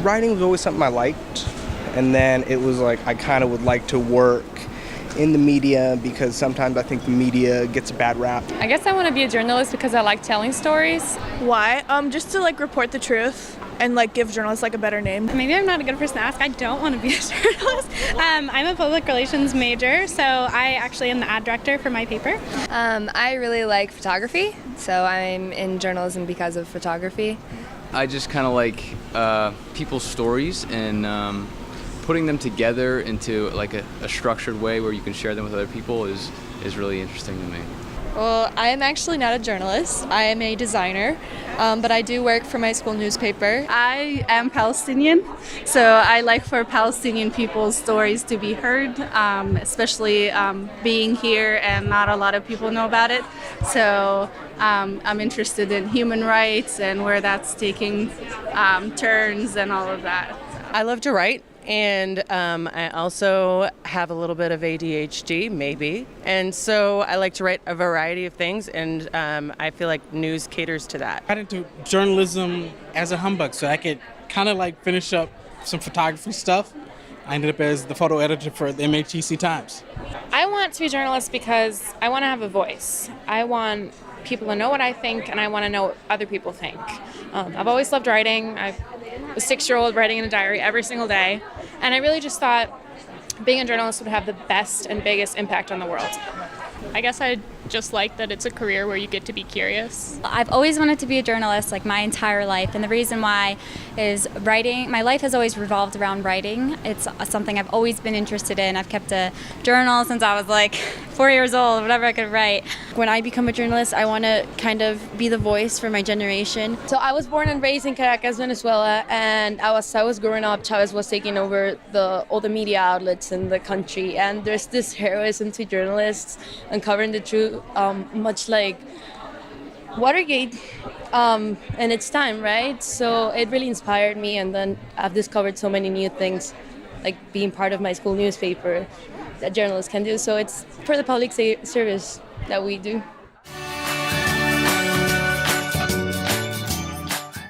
writing was always something I liked, and then it was like I kind of would like to work in the media because sometimes I think the media gets a bad rap. I guess I want to be a journalist because I like telling stories. Why? Just to like report the truth and like give journalists like a better name. Maybe I'm not a good person to ask. I don't want to be a journalist. I'm a public relations major, so I actually am the ad director for my paper. I really like photography, so I'm in journalism because of photography. I just kind of like people's stories and putting them together into like a structured way where you can share them with other people is really interesting to me. Well, I am actually not a journalist. I am a designer, but I do work for my school newspaper. I am Palestinian, so I like for Palestinian people's stories to be heard, especially being here and not a lot of people know about it. So I'm interested in human rights and where that's taking turns and all of that. I love to write. And I also have a little bit of ADHD, maybe. And so I like to write a variety of things, and I feel like news caters to that. I got into journalism as a humbug, so I could kind of like finish up some photography stuff. I ended up as the photo editor for the MHTC Times. I want to be a journalist because I want to have a voice. I want people to know what I think, and I want to know what other people think. I've always loved writing. I'm a 6-year-old writing in a diary every single day, and I really just thought being a journalist would have the best and biggest impact on the world. I guess I just like that it's a career where you get to be curious. I've always wanted to be a journalist like my entire life, and the reason why is writing. My life has always revolved around writing. It's something I've always been interested in. I've kept a journal since I was like 4 years old, whatever I could write. When I become a journalist, I want to kind of be the voice for my generation. So I was born and raised in Caracas, Venezuela, and as I was growing up, Chavez was taking over all the media outlets in the country, and there's this heroism to journalists uncovering the truth, much like Watergate, and it's time, right? So it really inspired me, and then I've discovered so many new things, like being part of my school newspaper that journalists can do. So it's for the public service that we do.